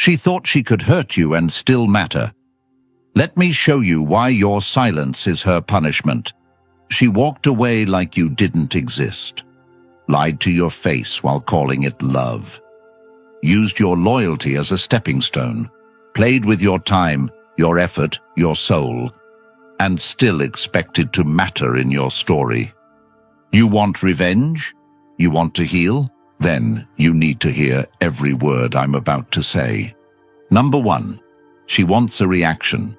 She thought she could hurt you and still matter. Let me show you why your silence is her punishment. She walked away like you didn't exist. Lied to your face while calling it love. Used your loyalty as a stepping stone. Played with your time, your effort, your soul, and still expected to matter in your story. You want revenge? You want to heal? Then you need to hear every word I'm about to say. Number 1, she wants a reaction.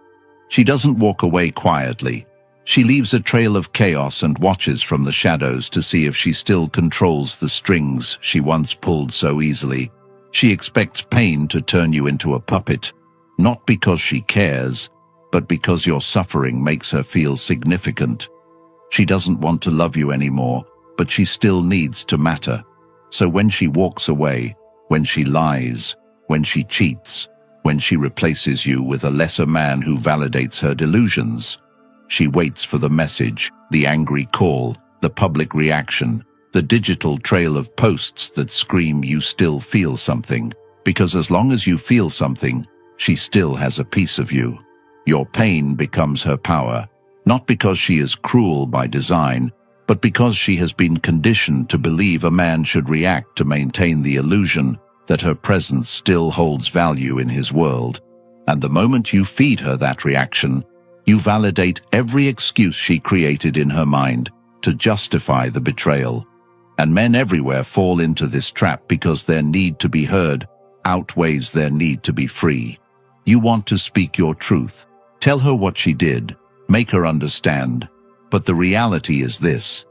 She doesn't walk away quietly. She leaves a trail of chaos and watches from the shadows to see if she still controls the strings she once pulled so easily. She expects pain to turn you into a puppet, not because she cares, but because your suffering makes her feel significant. She doesn't want to love you anymore, but she still needs to matter. So when she walks away, when she lies, when she cheats, when she replaces you with a lesser man who validates her delusions, she waits for the message, the angry call, the public reaction, the digital trail of posts that scream you still feel something. Because as long as you feel something, she still has a piece of you. Your pain becomes her power, not because she is cruel by design, but because she has been conditioned to believe a man should react to maintain the illusion that her presence still holds value in his world. And the moment you feed her that reaction, you validate every excuse she created in her mind to justify the betrayal. And men everywhere fall into this trap because their need to be heard outweighs their need to be free. You want to speak your truth, tell her what she did, make her understand. But the reality is this: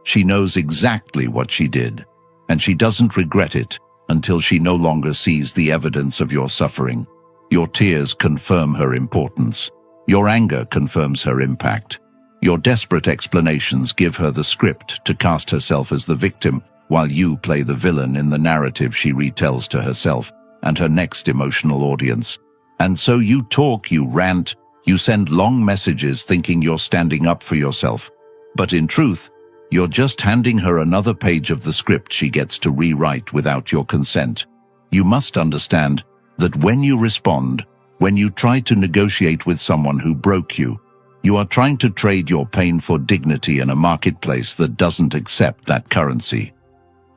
she knows exactly what she did, and she doesn't regret it until she no longer sees the evidence of your suffering. Your tears confirm her importance. Your anger confirms her impact. Your desperate explanations give her the script to cast herself as the victim, while you play the villain in the narrative she retells to herself and her next emotional audience. And so you talk, you rant, you send long messages thinking you're standing up for yourself. But in truth, you're just handing her another page of the script she gets to rewrite without your consent. You must understand that when you respond, when you try to negotiate with someone who broke you, you are trying to trade your pain for dignity in a marketplace that doesn't accept that currency.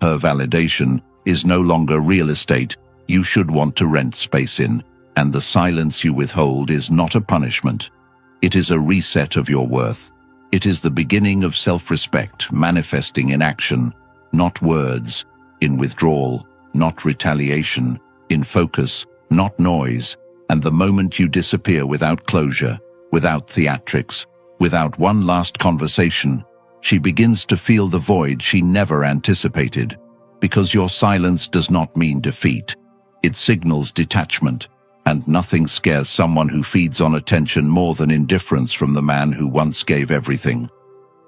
Her validation is no longer real estate you should want to rent space in, and the silence you withhold is not a punishment. It is a reset of your worth. It is the beginning of self-respect manifesting in action, not words, in withdrawal, not retaliation, in focus, not noise. And the moment you disappear without closure, without theatrics, without one last conversation, she begins to feel the void she never anticipated. Because your silence does not mean defeat. It signals detachment, and nothing scares someone who feeds on attention more than indifference from the man who once gave everything.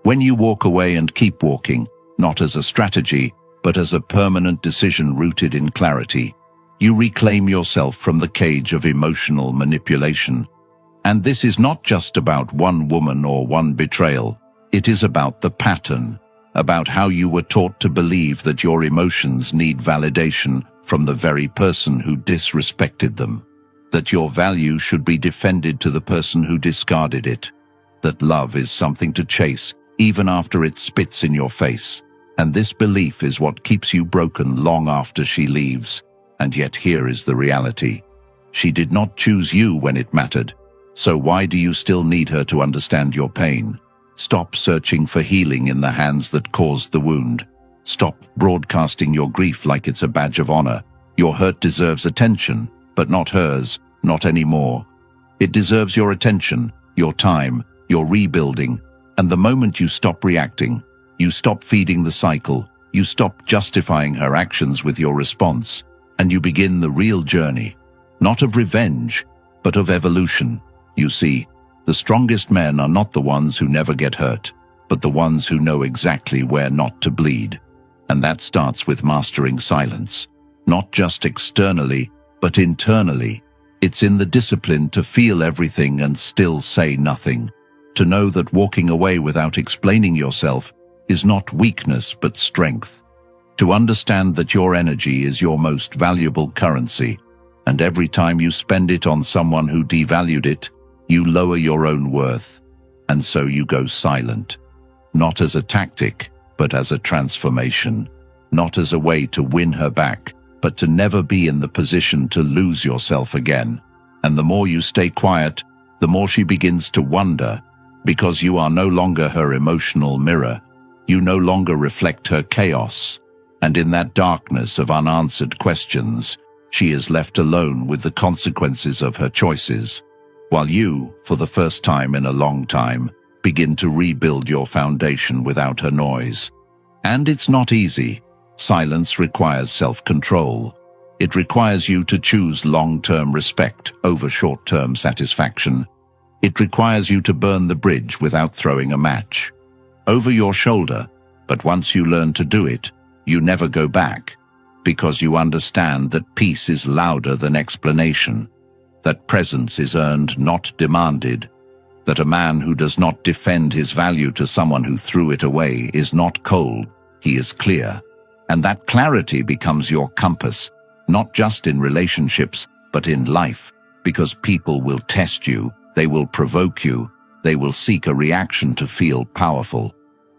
When you walk away and keep walking, not as a strategy, but as a permanent decision rooted in clarity, you reclaim yourself from the cage of emotional manipulation. And this is not just about one woman or one betrayal. It is about the pattern, about how you were taught to believe that your emotions need validation from the very person who disrespected them, that your value should be defended to the person who discarded it, that love is something to chase even after it spits in your face. And this belief is what keeps you broken long after she leaves. And yet here is the reality. She did not choose you when it mattered. So why do you still need her to understand your pain? Stop searching for healing in the hands that caused the wound. Stop broadcasting your grief like it's a badge of honor. Your hurt deserves attention, but not hers, not anymore. It deserves your attention, your time, your rebuilding. And the moment you stop reacting, you stop feeding the cycle, you stop justifying her actions with your response, and you begin the real journey, not of revenge, but of evolution. You see, the strongest men are not the ones who never get hurt, but the ones who know exactly where not to bleed. And that starts with mastering silence, not just externally, but internally. It's in the discipline to feel everything and still say nothing, to know that walking away without explaining yourself is not weakness but strength, to understand that your energy is your most valuable currency, And every time you spend it on someone who devalued it, you lower your own worth, and so you go silent. Not as a tactic, but as a transformation. Not as a way to win her back, but to never be in the position to lose yourself again. And the more you stay quiet, the more she begins to wonder, because you are no longer her emotional mirror. You no longer reflect her chaos. And in that darkness of unanswered questions, she is left alone with the consequences of her choices, while you, for the first time in a long time, begin to rebuild your foundation without her noise. And it's not easy. Silence requires self-control. It requires you to choose long-term respect over short-term satisfaction. It requires you to burn the bridge without throwing a match. Over your shoulder, but once you learn to do it, you never go back, because you understand that peace is louder than explanation, that presence is earned, not demanded, that a man who does not defend his value to someone who threw it away is not cold, he is clear. And that clarity becomes your compass, not just in relationships, but in life, because people will test you, they will provoke you, they will seek a reaction to feel powerful.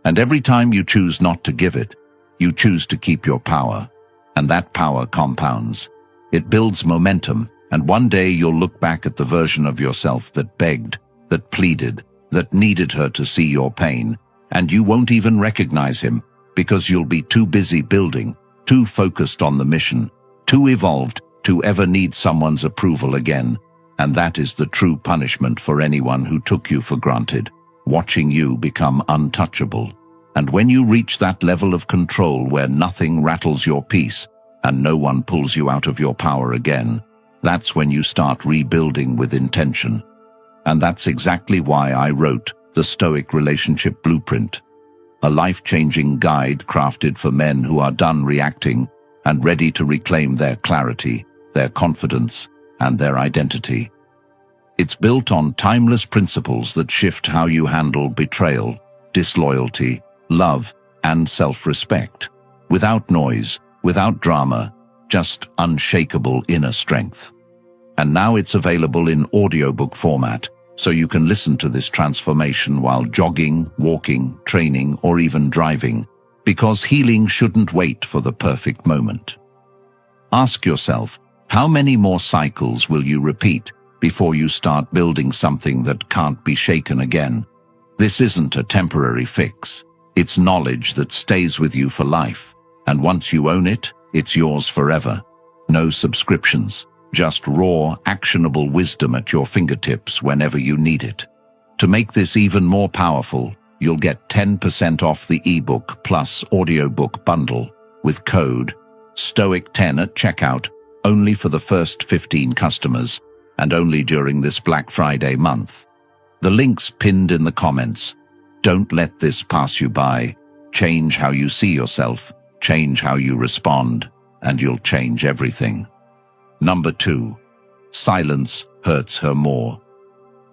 And every time you choose not to give it, you choose to keep your power. And that power compounds. It builds momentum, and one day you'll look back at the version of yourself that begged, that pleaded, that needed her to see your pain, and you won't even recognize him, because you'll be too busy building, too focused on the mission, too evolved to ever need someone's approval again. And that is the true punishment for anyone who took you for granted, watching you become untouchable. And when you reach that level of control where nothing rattles your peace and no one pulls you out of your power again, that's when you start rebuilding with intention. And that's exactly why I wrote the Stoic Relationship Blueprint, a life-changing guide crafted for men who are done reacting and ready to reclaim their clarity, their confidence, and their identity. It's built on timeless principles that shift how you handle betrayal, disloyalty, love, and self-respect, without noise, without drama, just unshakable inner strength. And now it's available in audiobook format, so you can listen to this transformation while jogging, walking, training, or even driving, because healing shouldn't wait for the perfect moment. Ask yourself, how many more cycles will you repeat before you start building something that can't be shaken again? This isn't a temporary fix. It's knowledge that stays with you for life, and once you own it, it's yours forever. No subscriptions, just raw, actionable wisdom at your fingertips whenever you need it. To make this even more powerful, you'll get 10% off the ebook plus audiobook bundle with code STOIC10 at checkout, only for the first 15 customers, and only during this Black Friday month. The link's pinned in the comments. Don't let this pass you by. Change how you see yourself, change how you respond, and you'll change everything. Number 2. Silence hurts her more.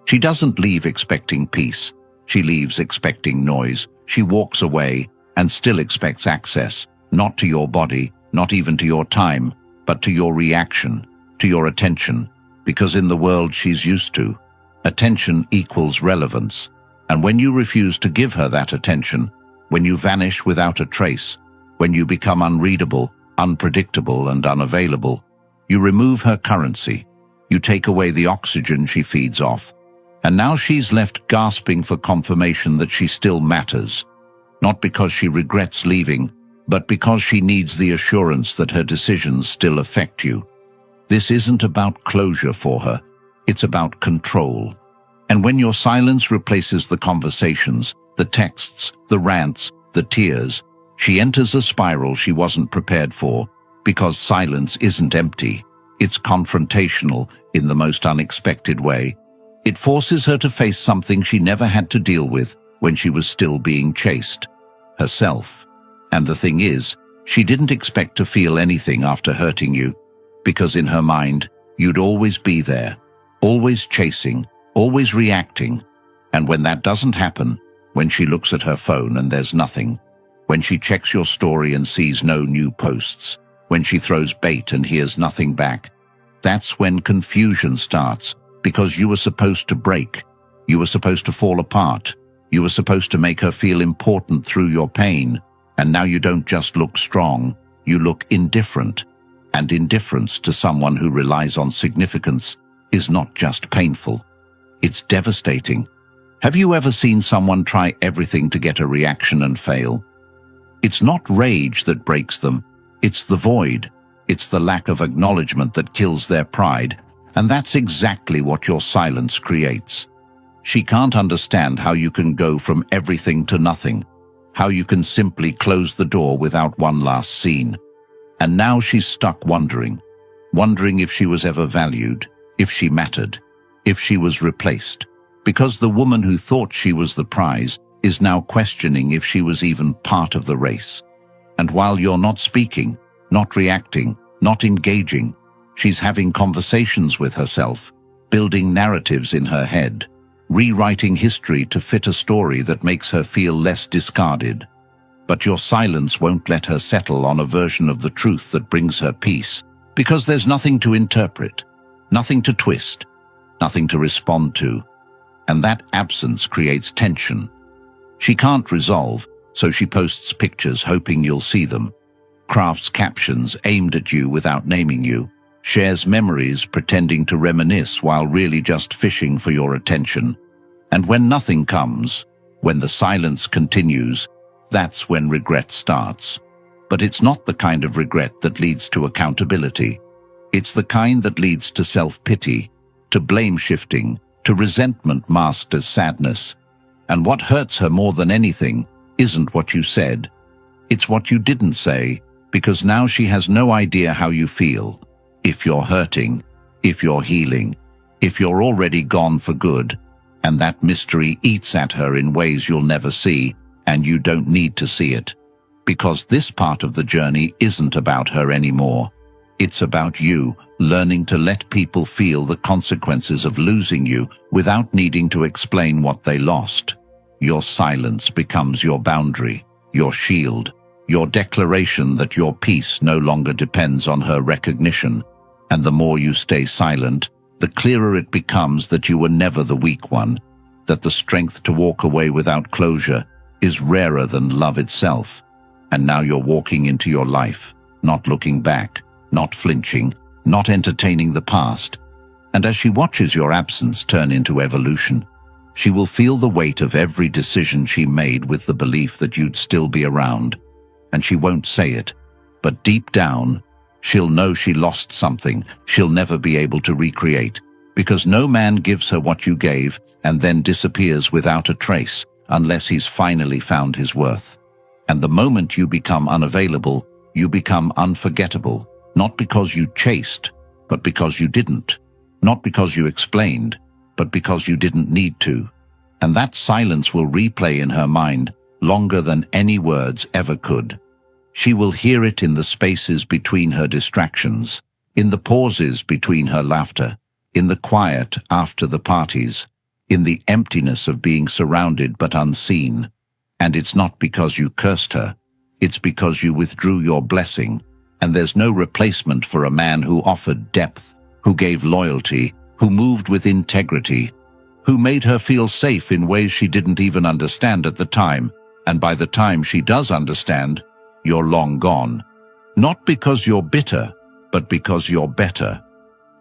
She doesn't leave expecting peace. She leaves expecting noise. She walks away and still expects access, not to your body, not even to your time, but to your reaction, to your attention, because in the world she's used to, attention equals relevance. And when you refuse to give her that attention, when you vanish without a trace, when you become unreadable, unpredictable, and unavailable, you remove her currency. You take away the oxygen she feeds off. And now she's left gasping for confirmation that she still matters, not because she regrets leaving, but because she needs the assurance that her decisions still affect you. This isn't about closure for her, it's about control. And when your silence replaces the conversations, the texts, the rants, the tears, she enters a spiral she wasn't prepared for, because silence isn't empty, it's confrontational in the most unexpected way. It forces her to face something she never had to deal with when she was still being chased, herself. And the thing is, she didn't expect to feel anything after hurting you, because in her mind, you'd always be there, always chasing, always reacting. And when that doesn't happen, when she looks at her phone and there's nothing, when she checks your story and sees no new posts, when she throws bait and hears nothing back, That's when confusion starts, because you were supposed to break. You were supposed to fall apart. You were supposed to make her feel important through your pain. And now you don't just look strong, you look indifferent. And indifference to someone who relies on significance is not just painful. It's devastating. Have you ever seen someone try everything to get a reaction and fail? It's not rage that breaks them. It's the void. It's the lack of acknowledgement that kills their pride. And that's exactly what your silence creates. She can't understand how you can go from everything to nothing, how you can simply close the door without one last scene. And now she's stuck wondering if she was ever valued, if she mattered, if she was replaced. Because the woman who thought she was the prize is now questioning if she was even part of the race. And while you're not speaking, not reacting, not engaging, she's having conversations with herself, building narratives in her head, rewriting history to fit a story that makes her feel less discarded. But your silence won't let her settle on a version of the truth that brings her peace, because there's nothing to interpret, nothing to twist, nothing to respond to. And that absence creates tension. She can't resolve, so she posts pictures hoping you'll see them, crafts captions aimed at you without naming you, shares memories pretending to reminisce while really just fishing for your attention. And when nothing comes, when the silence continues, that's when regret starts. But it's not the kind of regret that leads to accountability. It's the kind that leads to self-pity, to blame shifting, to resentment masked as sadness. And what hurts her more than anything isn't what you said. It's what you didn't say, because now she has no idea how you feel. If you're hurting, if you're healing, if you're already gone for good. And that mystery eats at her in ways you'll never see, and you don't need to see it. Because this part of the journey isn't about her anymore. It's about you learning to let people feel the consequences of losing you without needing to explain what they lost. Your silence becomes your boundary, your shield, your declaration that your peace no longer depends on her recognition. And the more you stay silent, the clearer it becomes that you were never the weak one, that the strength to walk away without closure is rarer than love itself. And now you're walking into your life, not looking back, not flinching, not entertaining the past. And as she watches your absence turn into evolution, she will feel the weight of every decision she made with the belief that you'd still be around. And she won't say it, but deep down, she'll know she lost something she'll never be able to recreate, because no man gives her what you gave and then disappears without a trace unless he's finally found his worth. And the moment you become unavailable, you become unforgettable. Not because you chased, but because you didn't. Not because you explained, but because you didn't need to. And that silence will replay in her mind longer than any words ever could. She will hear it in the spaces between her distractions, in the pauses between her laughter, in the quiet after the parties, in the emptiness of being surrounded but unseen. And it's not because you cursed her, it's because you withdrew your blessing. And there's no replacement for a man who offered depth, who gave loyalty, who moved with integrity, who made her feel safe in ways she didn't even understand at the time. And by the time she does understand, you're long gone. Not because you're bitter, but because you're better.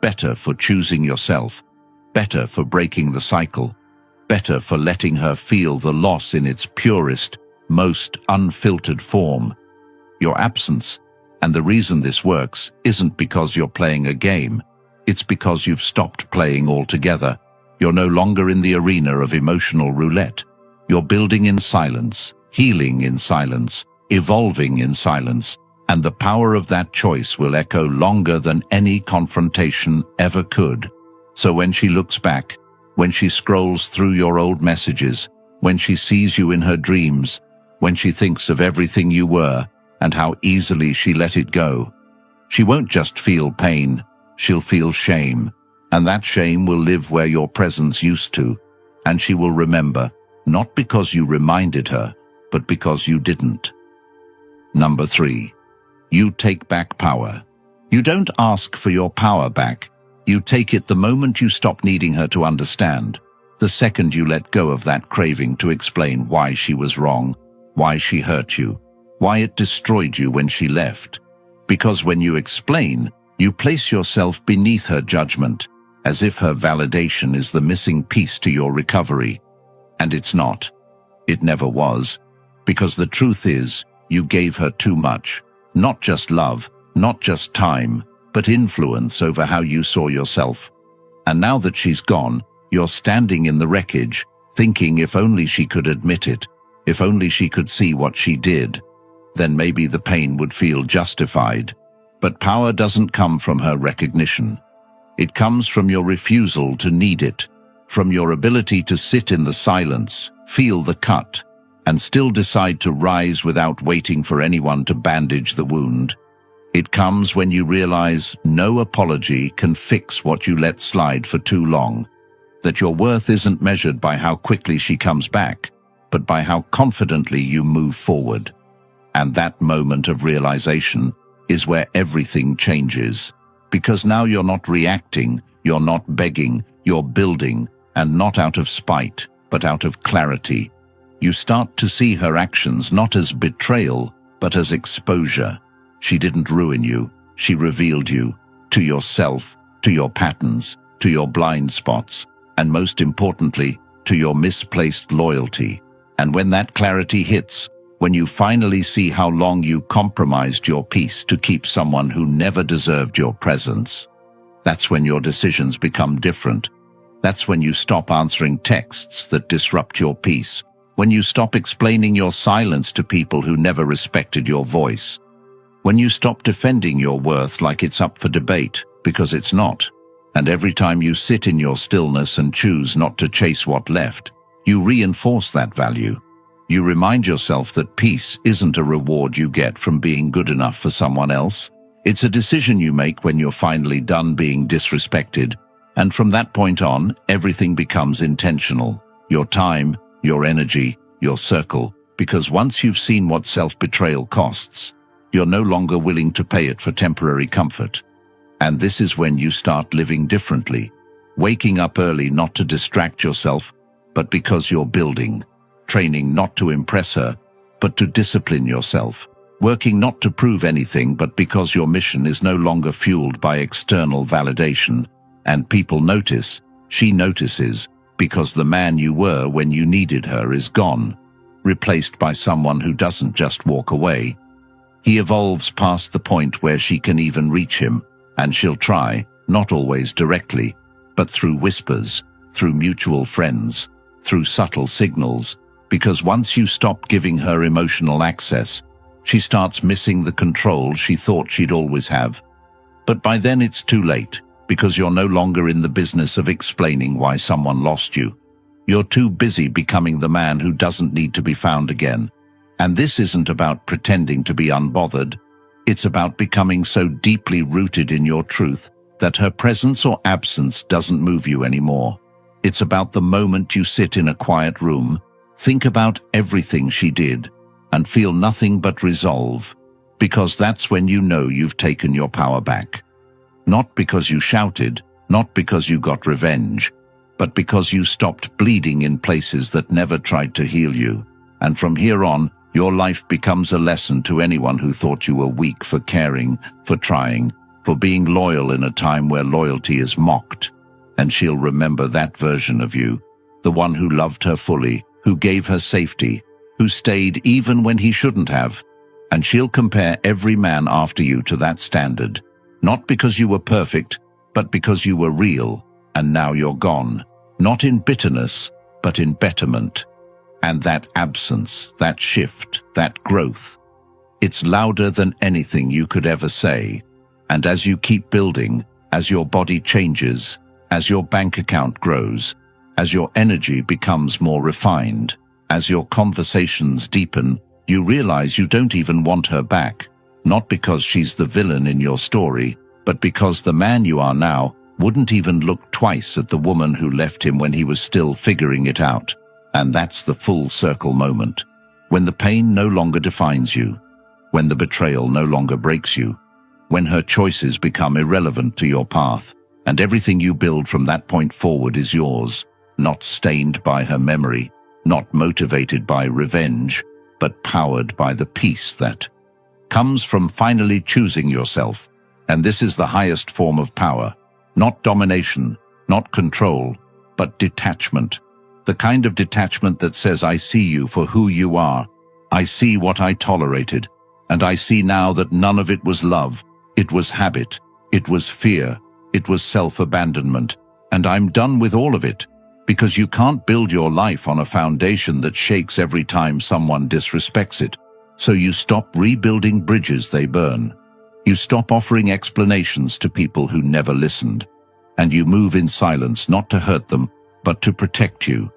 Better for choosing yourself, better for breaking the cycle, better for letting her feel the loss in its purest, most unfiltered form. Your absence, and the reason this works, isn't because you're playing a game. It's because you've stopped playing altogether. You're no longer in the arena of emotional roulette. You're building in silence, healing in silence, evolving in silence, and the power of that choice will echo longer than any confrontation ever could. So when she looks back, when she scrolls through your old messages, when she sees you in her dreams, when she thinks of everything you were and how easily she let it go, she won't just feel pain, she'll feel shame, and that shame will live where your presence used to, and she will remember, not because you reminded her, but because you didn't. Number 3. You take back power. You don't ask for your power back. You take it the moment you stop needing her to understand. The second you let go of that craving to explain why she was wrong, why she hurt you, why it destroyed you when she left. Because when you explain, you place yourself beneath her judgment, as if her validation is the missing piece to your recovery. And it's not. It never was. Because the truth is, you gave her too much. Not just love, not just time, but influence over how you saw yourself. And now that she's gone, you're standing in the wreckage, thinking if only she could admit it, if only she could see what she did, then maybe the pain would feel justified. But power doesn't come from her recognition. It comes from your refusal to need it, from your ability to sit in the silence, feel the cut, and still decide to rise without waiting for anyone to bandage the wound. It comes when you realize no apology can fix what you let slide for too long, that your worth isn't measured by how quickly she comes back, but by how confidently you move forward. And that moment of realization is where everything changes, because now you're not reacting, you're not begging, you're building, and not out of spite, but out of clarity. You start to see her actions not as betrayal, but as exposure. She didn't ruin you, she revealed you, to yourself, to your patterns, to your blind spots, and most importantly, to your misplaced loyalty. And when that clarity hits, when you finally see how long you compromised your peace to keep someone who never deserved your presence, that's when your decisions become different. That's when you stop answering texts that disrupt your peace, when you stop explaining your silence to people who never respected your voice, when you stop defending your worth like it's up for debate, because it's not. And every time you sit in your stillness and choose not to chase what left, you reinforce that value. You remind yourself that peace isn't a reward you get from being good enough for someone else. It's a decision you make when you're finally done being disrespected. And from that point on, everything becomes intentional. Your time, your energy, your circle. Because once you've seen what self-betrayal costs, you're no longer willing to pay it for temporary comfort. And this is when you start living differently, waking up early not to distract yourself, but because you're building, training not to impress her, but to discipline yourself, working not to prove anything, but because your mission is no longer fueled by external validation. And people notice, she notices, because the man you were when you needed her is gone, replaced by someone who doesn't just walk away. He evolves past the point where she can even reach him, and she'll try, not always directly, but through whispers, through mutual friends, through subtle signals, because once you stop giving her emotional access, she starts missing the control she thought she'd always have. But by then it's too late, because you're no longer in the business of explaining why someone lost you. You're too busy becoming the man who doesn't need to be found again. And this isn't about pretending to be unbothered. It's about becoming so deeply rooted in your truth that her presence or absence doesn't move you anymore. It's about the moment you sit in a quiet room, think about everything she did, and feel nothing but resolve, because that's when you know you've taken your power back. Not because you shouted, not because you got revenge, but because you stopped bleeding in places that never tried to heal you. And from here on, your life becomes a lesson to anyone who thought you were weak for caring, for trying, for being loyal in a time where loyalty is mocked. And she'll remember that version of you, the one who loved her fully, who gave her safety, who stayed even when he shouldn't have. And she'll compare every man after you to that standard, not because you were perfect, but because you were real, and now you're gone, not in bitterness, but in betterment. And that absence, that shift, that growth, it's louder than anything you could ever say. And as you keep building, as your body changes, as your bank account grows, as your energy becomes more refined, as your conversations deepen, you realize you don't even want her back, not because she's the villain in your story, but because the man you are now wouldn't even look twice at the woman who left him when he was still figuring it out. And that's the full circle moment, when the pain no longer defines you, when the betrayal no longer breaks you, when her choices become irrelevant to your path, and everything you build from that point forward is yours, not stained by her memory, not motivated by revenge, but powered by the peace that comes from finally choosing yourself. And this is the highest form of power, not domination, not control, but detachment. The kind of detachment that says, I see you for who you are. I see what I tolerated, and I see now that none of it was love. It was habit, it was fear, it was self-abandonment, and I'm done with all of it, because you can't build your life on a foundation that shakes every time someone disrespects it. So you stop rebuilding bridges they burn. You stop offering explanations to people who never listened. And you move in silence, not to hurt them, but to protect you.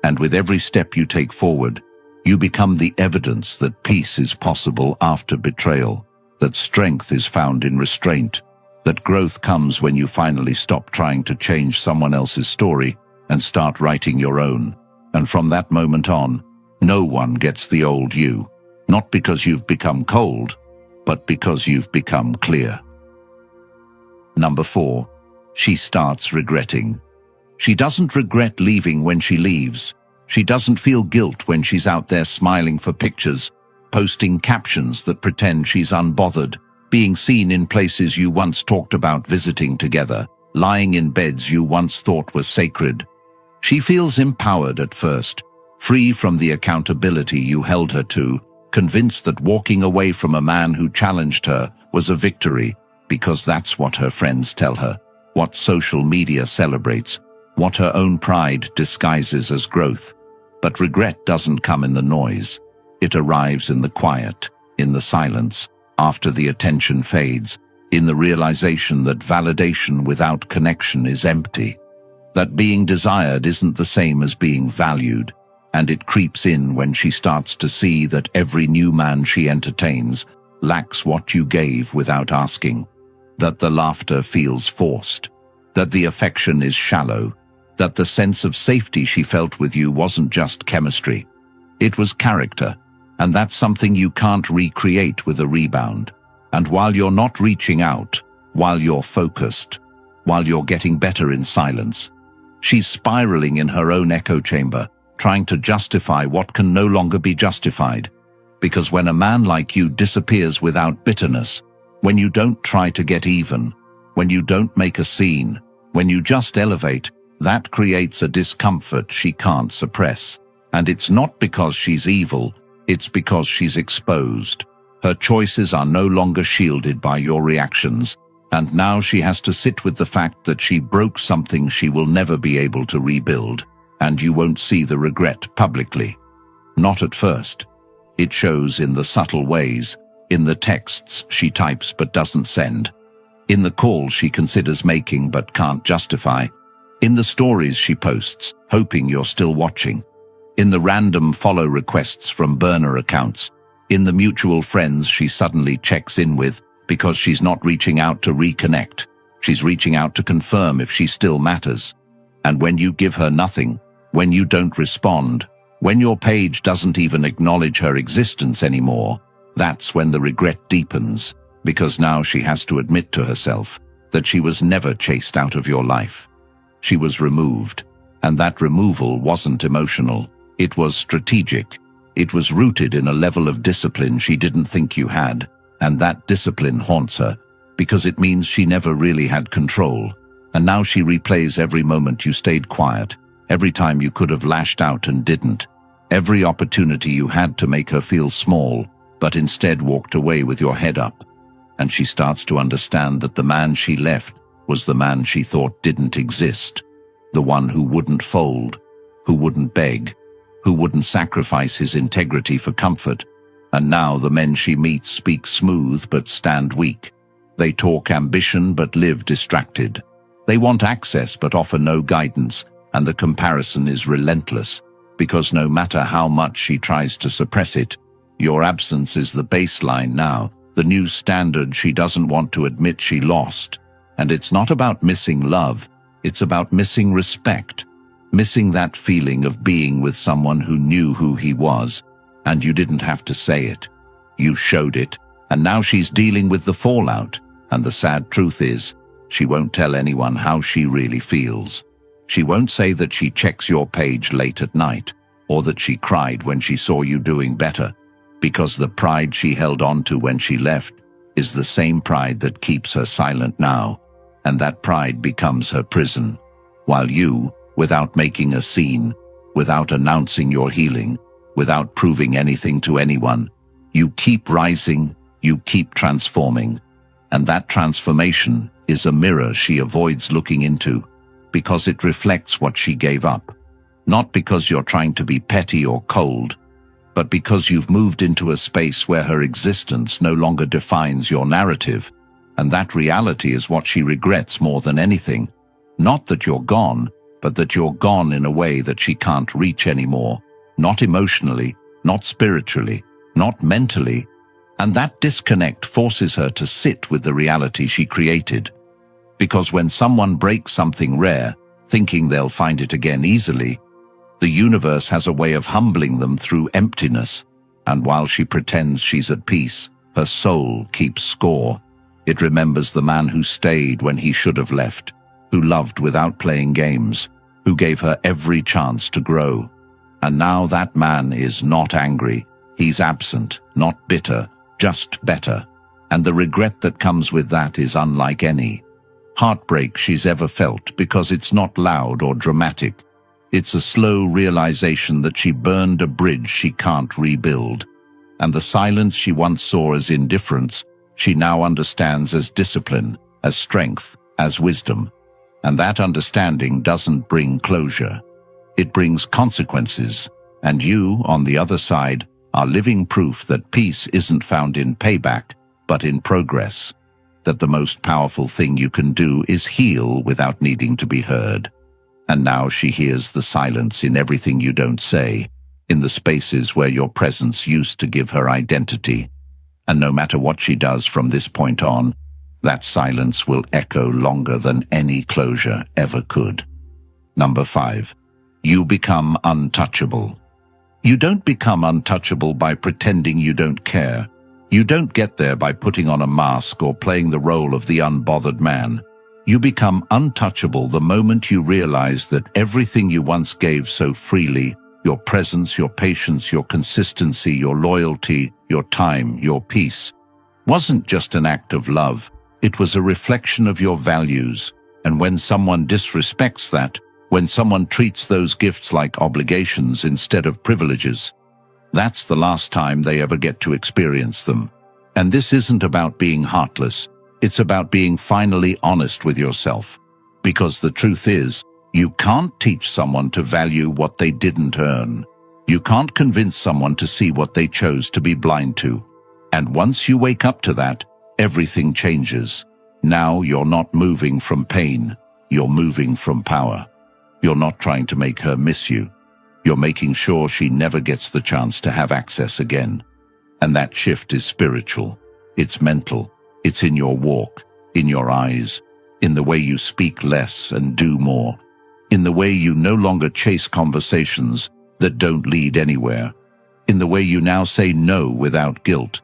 And with every step you take forward, you become the evidence that peace is possible after betrayal, that strength is found in restraint, that growth comes when you finally stop trying to change someone else's story and start writing your own. And from that moment on, no one gets the old you. Not because you've become cold, but because you've become clear. Number 4, she starts regretting. She doesn't regret leaving when she leaves. She doesn't feel guilt when she's out there smiling for pictures, posting captions that pretend she's unbothered, being seen in places you once talked about visiting together, lying in beds you once thought were sacred. She feels empowered at first, free from the accountability you held her to, convinced that walking away from a man who challenged her was a victory, because that's what her friends tell her, what social media celebrates, what her own pride disguises as growth. But regret doesn't come in the noise. It arrives in the quiet, in the silence, after the attention fades, in the realization that validation without connection is empty, that being desired isn't the same as being valued. And it creeps in when she starts to see that every new man she entertains lacks what you gave without asking, that the laughter feels forced, that the affection is shallow, that the sense of safety she felt with you wasn't just chemistry. It was character, and that's something you can't recreate with a rebound. And while you're not reaching out, while you're focused, while you're getting better in silence, she's spiraling in her own echo chamber, trying to justify what can no longer be justified. Because when a man like you disappears without bitterness, when you don't try to get even, when you don't make a scene, when you just elevate, that creates a discomfort she can't suppress. And it's not because she's evil, it's because she's exposed. Her choices are no longer shielded by your reactions, and now she has to sit with the fact that she broke something she will never be able to rebuild. And you won't see the regret publicly. Not at first. It shows in the subtle ways, in the texts she types but doesn't send, in the calls she considers making but can't justify, in the stories she posts, hoping you're still watching, in the random follow requests from burner accounts, in the mutual friends she suddenly checks in with because she's not reaching out to reconnect. She's reaching out to confirm if she still matters. And when you give her nothing, when you don't respond, when your page doesn't even acknowledge her existence anymore, that's when the regret deepens, because now she has to admit to herself that she was never chased out of your life. She was removed, and that removal wasn't emotional, it was strategic. It was rooted in a level of discipline she didn't think you had, and that discipline haunts her, because it means she never really had control, and now she replays every moment you stayed quiet, every time you could have lashed out and didn't, every opportunity you had to make her feel small, but instead walked away with your head up. And she starts to understand that the man she left was the man she thought didn't exist, the one who wouldn't fold, who wouldn't beg, who wouldn't sacrifice his integrity for comfort. And now the men she meets speak smooth but stand weak. They talk ambition but live distracted. They want access but offer no guidance, and the comparison is relentless, because no matter how much she tries to suppress it, your absence is the baseline now, the new standard she doesn't want to admit she lost. And it's not about missing love, it's about missing respect, missing that feeling of being with someone who knew who he was, and you didn't have to say it. You showed it, and now she's dealing with the fallout, And the sad truth is, she won't tell anyone how she really feels. She won't say that she checks your page late at night, or that she cried when she saw you doing better, because the pride she held on to when she left is the same pride that keeps her silent now, and that pride becomes her prison. While you, without making a scene, without announcing your healing, without proving anything to anyone, you keep rising, you keep transforming. And that transformation is a mirror she avoids looking into, because it reflects what she gave up. Not because you're trying to be petty or cold, but because you've moved into a space where her existence no longer defines your narrative, and that reality is what she regrets more than anything. Not that you're gone, but that you're gone in a way that she can't reach anymore. Not emotionally, not spiritually, not mentally. And that disconnect forces her to sit with the reality she created. Because when someone breaks something rare, thinking they'll find it again easily, the universe has a way of humbling them through emptiness. And while she pretends she's at peace, her soul keeps score. It remembers the man who stayed when he should have left, who loved without playing games, who gave her every chance to grow. And now that man is not angry. He's absent, not bitter, just better. And the regret that comes with that is unlike any heartbreak she's ever felt, because it's not loud or dramatic. It's a slow realization that she burned a bridge she can't rebuild. And the silence she once saw as indifference, she now understands as discipline, as strength, as wisdom. And that understanding doesn't bring closure. It brings consequences. And you, on the other side, are living proof that peace isn't found in payback, but in progress. That the most powerful thing you can do is heal without needing to be heard. And now she hears the silence in everything you don't say, in the spaces where your presence used to give her identity. And no matter what she does from this point on, that silence will echo longer than any closure ever could. Number 5. You become untouchable. You don't become untouchable by pretending you don't care. You don't get there by putting on a mask or playing the role of the unbothered man. You become untouchable the moment you realize that everything you once gave so freely, your presence, your patience, your consistency, your loyalty, your time, your peace, wasn't just an act of love. It was a reflection of your values. And when someone disrespects that, when someone treats those gifts like obligations instead of privileges, that's the last time they ever get to experience them. And this isn't about being heartless. It's about being finally honest with yourself. Because the truth is, you can't teach someone to value what they didn't earn. You can't convince someone to see what they chose to be blind to. And once you wake up to that, everything changes. Now you're not moving from pain. You're moving from power. You're not trying to make her miss you. You're making sure she never gets the chance to have access again. And that shift is spiritual. It's mental. It's in your walk, in your eyes, in the way you speak less and do more, in the way you no longer chase conversations that don't lead anywhere, in the way you now say no without guilt,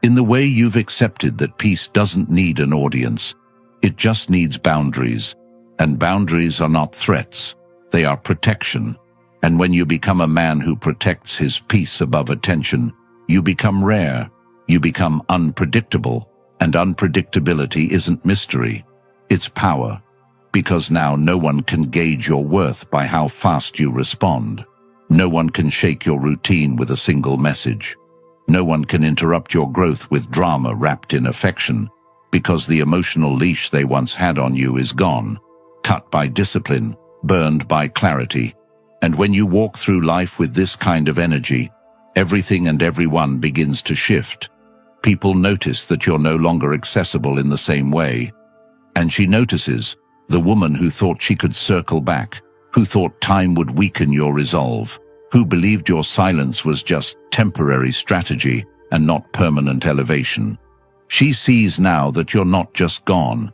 in the way you've accepted that peace doesn't need an audience. It just needs boundaries. And boundaries are not threats. They are protection. And when you become a man who protects his peace above attention, you become rare. You become unpredictable. And unpredictability isn't mystery. It's power. Because now no one can gauge your worth by how fast you respond. No one can shake your routine with a single message. No one can interrupt your growth with drama wrapped in affection, because the emotional leash they once had on you is gone. Cut by discipline, burned by clarity. And when you walk through life with this kind of energy, everything and everyone begins to shift. People notice that you're no longer accessible in the same way. And she notices, the woman who thought she could circle back, who thought time would weaken your resolve, who believed your silence was just temporary strategy and not permanent elevation. She sees now that you're not just gone.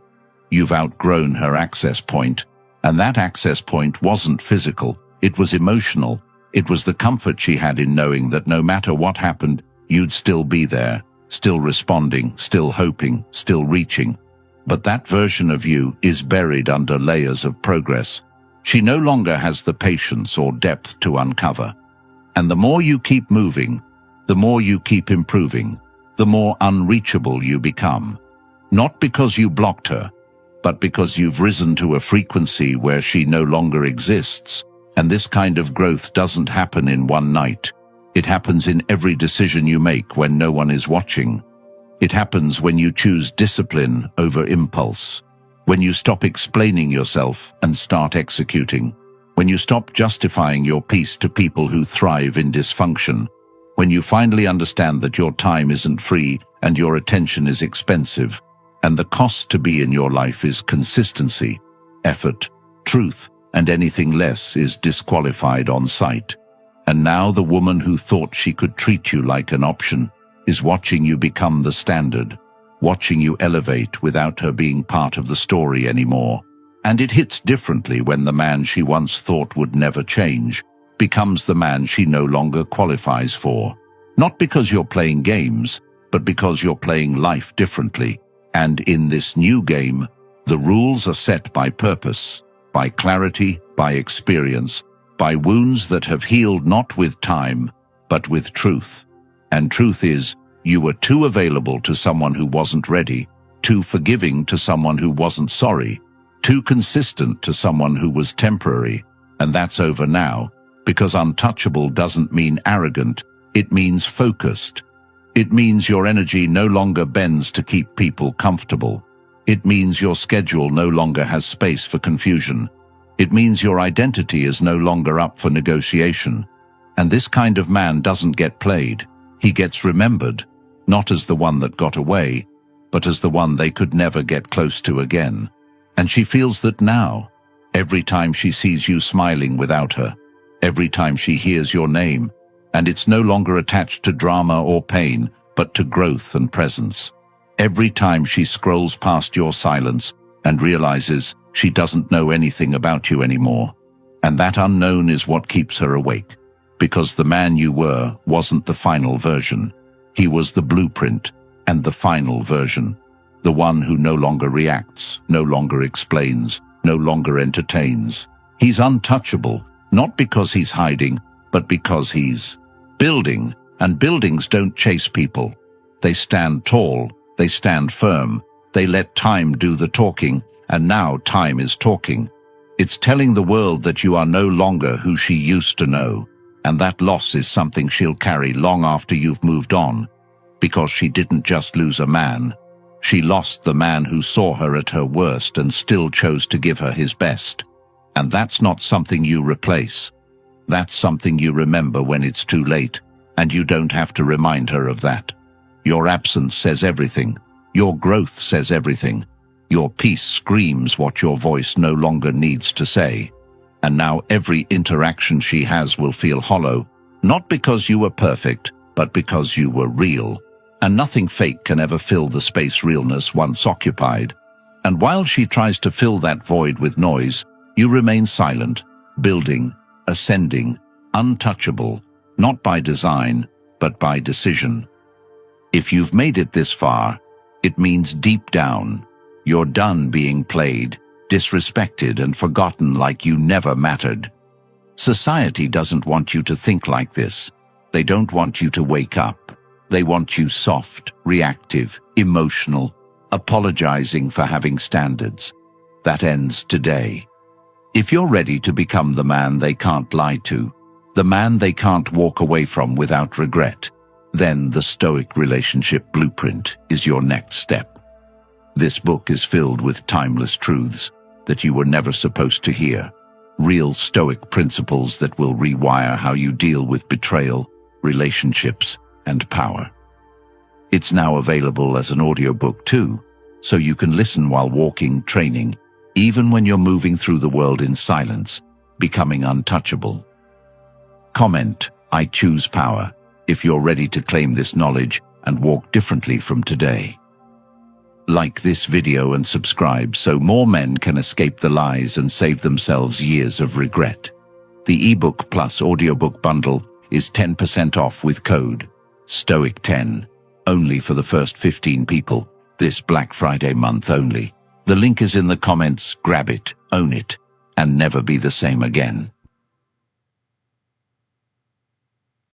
You've outgrown her access point, and that access point wasn't physical, it was emotional. It was the comfort she had in knowing that no matter what happened, you'd still be there, still responding, still hoping, still reaching. But that version of you is buried under layers of progress. She no longer has the patience or depth to uncover. And the more you keep moving, the more you keep improving, the more unreachable you become. Not because you blocked her, but because you've risen to a frequency where she no longer exists. And this kind of growth doesn't happen in one night. It happens in every decision you make when no one is watching. It happens when you choose discipline over impulse, when you stop explaining yourself and start executing, when you stop justifying your peace to people who thrive in dysfunction, when you finally understand that your time isn't free and your attention is expensive, and the cost to be in your life is consistency, effort, truth, and anything less is disqualified on sight. And now the woman who thought she could treat you like an option is watching you become the standard, watching you elevate without her being part of the story anymore. And it hits differently when the man she once thought would never change becomes the man she no longer qualifies for. Not because you're playing games, but because you're playing life differently. And in this new game, the rules are set by purpose, by clarity, by experience, by wounds that have healed not with time, but with truth. And truth is, you were too available to someone who wasn't ready, too forgiving to someone who wasn't sorry, too consistent to someone who was temporary. And that's over now, because untouchable doesn't mean arrogant, it means focused. It means your energy no longer bends to keep people comfortable. It means your schedule no longer has space for confusion. It means your identity is no longer up for negotiation. And this kind of man doesn't get played. He gets remembered, not as the one that got away, but as the one they could never get close to again. And she feels that now, every time she sees you smiling without her, every time she hears your name, and it's no longer attached to drama or pain, but to growth and presence. Every time she scrolls past your silence and realizes she doesn't know anything about you anymore. And that unknown is what keeps her awake. Because the man you were wasn't the final version. He was the blueprint and the final version. The one who no longer reacts, no longer explains, no longer entertains. He's untouchable, not because he's hiding, but because he's building. And buildings don't chase people. They stand tall, they stand firm, they let time do the talking, and now time is talking. It's telling the world that you are no longer who she used to know. And that loss is something she'll carry long after you've moved on. Because she didn't just lose a man. She lost the man who saw her at her worst and still chose to give her his best. And that's not something you replace. That's something you remember when it's too late, and you don't have to remind her of that. Your absence says everything. Your growth says everything. Your peace screams what your voice no longer needs to say. And now every interaction she has will feel hollow, not because you were perfect, but because you were real. And nothing fake can ever fill the space realness once occupied. And while she tries to fill that void with noise, you remain silent, building, ascending, untouchable, not by design, but by decision. If you've made it this far, it means deep down, you're done being played, disrespected and forgotten like you never mattered. Society doesn't want you to think like this. They don't want you to wake up. They want you soft, reactive, emotional, apologizing for having standards. That ends today. If you're ready to become the man they can't lie to, the man they can't walk away from without regret, then the Stoic relationship blueprint is your next step. This book is filled with timeless truths that you were never supposed to hear. Real Stoic principles that will rewire how you deal with betrayal, relationships, and power. It's now available as an audiobook too, so you can listen while walking, training, even when you're moving through the world in silence, becoming untouchable. Comment, "I choose power," if you're ready to claim this knowledge and walk differently from today. Like this video and subscribe so more men can escape the lies and save themselves years of regret. The ebook plus audiobook bundle is 10% off with code STOIC10, only for the first 15 people, this Black Friday month only. The link is in the comments. Grab it, own it, and never be the same again.